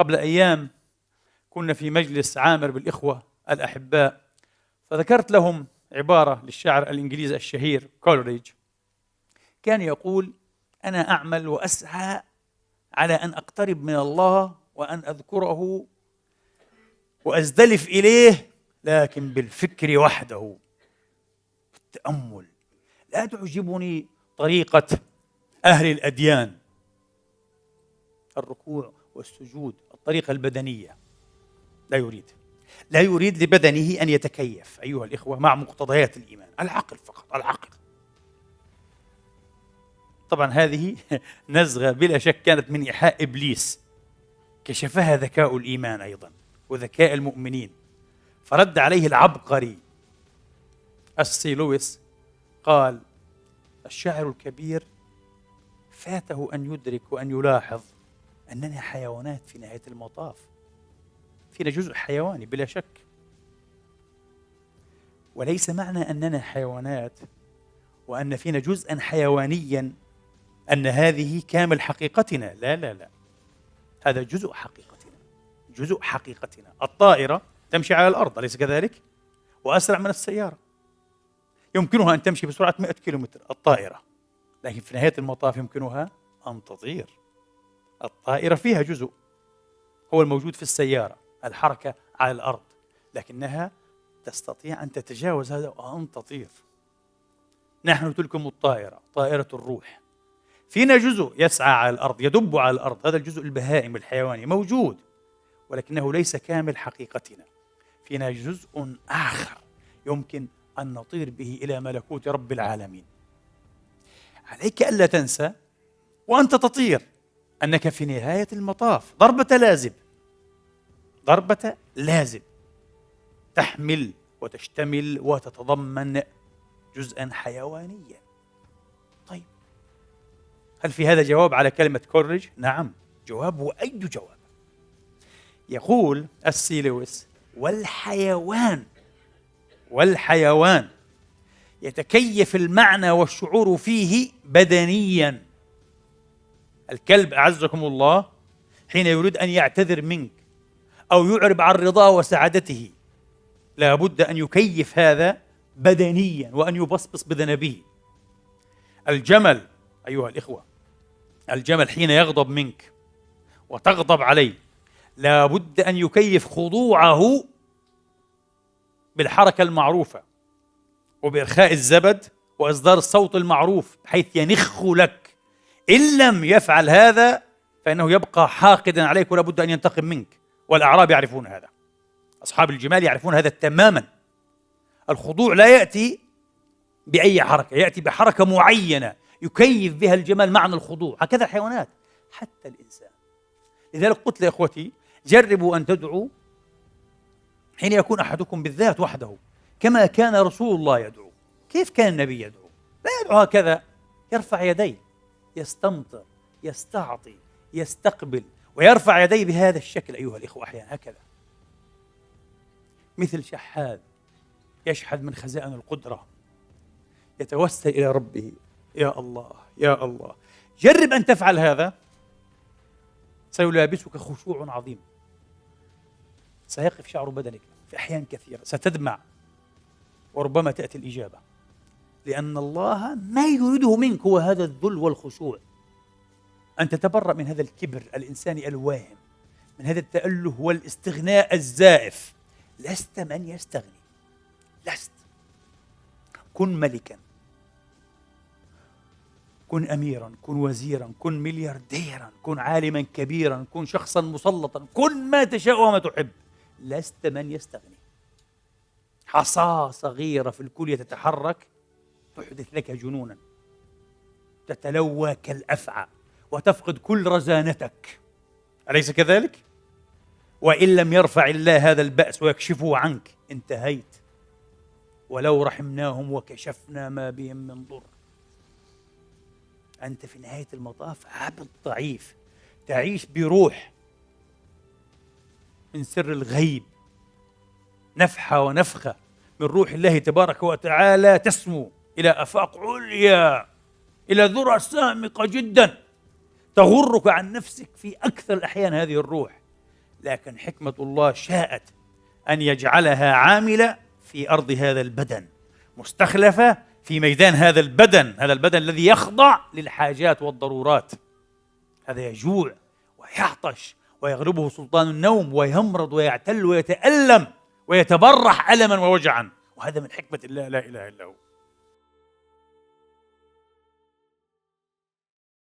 قبل أيام كنا في مجلس عامر بالإخوة الأحباء، فذكرت لهم عبارة للشاعر الإنجليزي الشهير كولريج. كان يقول: أنا أعمل وأسعى على أن أقترب من الله وأن أذكره وأزدلف إليه، لكن بالفكر وحده، بالتأمل. لا تعجبني طريقة أهل الأديان، الركوع والسجود، الطريقة البدنية. لا يريد لبدنه أن يتكيف أيها الإخوة مع مقتضيات الإيمان، العقل فقط، العقل. طبعا هذه نزغة بلا شك كانت من إيحاء إبليس، كشفها ذكاء الإيمان أيضا وذكاء المؤمنين. فرد عليه العبقري السي لويس، قال: الشاعر الكبير فاته أن يدرك وأن يلاحظ أننا حيوانات في نهاية المطاف، فينا جزء حيواني بلا شك، وليس معنى أننا حيوانات وأن فينا جزءا حيوانيا أن هذه كامل حقيقتنا. لا لا لا، هذا جزء حقيقتنا، جزء حقيقتنا. الطائرة تمشي على الأرض، أليس كذلك؟ وأسرع من السيارة، يمكنها أن تمشي بسرعة 100 كيلومتر الطائرة، لكن في نهاية المطاف يمكنها أن تطير. الطائرة فيها جزء هو الموجود في السيارة، الحركة على الأرض، لكنها تستطيع أن تتجاوز هذا وأن تطير. نحن تلكم الطائرة، طائرة الروح، فينا جزء يسعى على الأرض، يدب على الأرض، هذا الجزء البهائم الحيواني موجود، ولكنه ليس كامل حقيقتنا. فينا جزء آخر يمكن أن نطير به إلى ملكوت رب العالمين. عليك ألا تنسى وأنت تطير أنك في نهاية المطاف ضربة لازم تحمل وتشتمل وتتضمن جزءا حيوانيا. طيب، هل في هذا جواب على كلمة كوريج؟ نعم، جواب. وأي جواب؟ يقول السي لويس: والحيوان يتكيف المعنى والشعور فيه بدنيا. الكلب أعزكم الله حين يريد أن يعتذر منك أو يعرب عن رضاه وسعادته، لا بد أن يكيف هذا بدنيا وأن يبصبص بذنبه. الجمل أيها الإخوة، الجمل حين يغضب منك وتغضب عليه، لا بد أن يكيف خضوعه بالحركة المعروفة وبإرخاء الزبد وإصدار الصوت المعروف بحيث ينخ لك. إن لم يفعل هذا فإنه يبقى حاقدا عليك ولا بد أن ينتقم منك. والأعراب يعرفون هذا، أصحاب الجمال يعرفون هذا تماما. الخضوع لا يأتي بأي حركة، يأتي بحركة معينة يكيف بها الجمال معنى الخضوع. هكذا الحيوانات، حتى الإنسان. لذلك قلت لإخوتي: جربوا أن تدعوا حين يكون أحدكم بالذات وحده كما كان رسول الله يدعو. كيف كان النبي يدعو؟ لا يدعو هكذا، يرفع يديه، يستمطر، يستعطي، يستقبل، ويرفع يديه بهذا الشكل أيها الإخوة أحيانا هكذا، مثل شحاذ يشحذ من خزائن القدرة، يتوسل إلى ربه: يا الله يا الله. جرب أن تفعل هذا، سيلابسك خشوع عظيم، سيقف شعر بدنك في أحيان كثيرة، ستدمع، وربما تأتي الإجابة، لأن الله ما يريده منك هو هذا الذل والخشوع. أن تتبرأ من هذا الكبر الإنساني الواهم، من هذا التأله والاستغناء الزائف. لست من يستغني، لست. كن ملكا، كن أميرا، كن وزيرا، كن مليارديرا، كن عالما كبيرا، كن شخصا مسلطا، كن ما تشاء وما تحب. لست من يستغني. حصاة صغيرة في الكلية تتحرك تحدث لك جنونا، تتلوى كالأفعى وتفقد كل رزانتك، أليس كذلك؟ وإن لم يرفع الله هذا البأس ويكشفه عنك انتهيت. ولو رحمناهم وكشفنا ما بهم من ضر. أنت في نهاية المطاف عبد ضعيف، تعيش بروح من سر الغيب، نفحة ونفخة من روح الله تبارك وتعالى، تسمو إلى آفاق عليا، إلى ذرى سامقة جدا، تغرك عن نفسك في أكثر الأحيان هذه الروح. لكن حكمة الله شاءت أن يجعلها عاملة في أرض هذا البدن، مستخلفة في ميدان هذا البدن، هذا البدن الذي يخضع للحاجات والضرورات. هذا يجوع ويعطش ويغلبه سلطان النوم ويمرض ويعتل ويتألم ويتبرح ألما ووجعا، وهذا من حكمة الله لا إله إلا هو.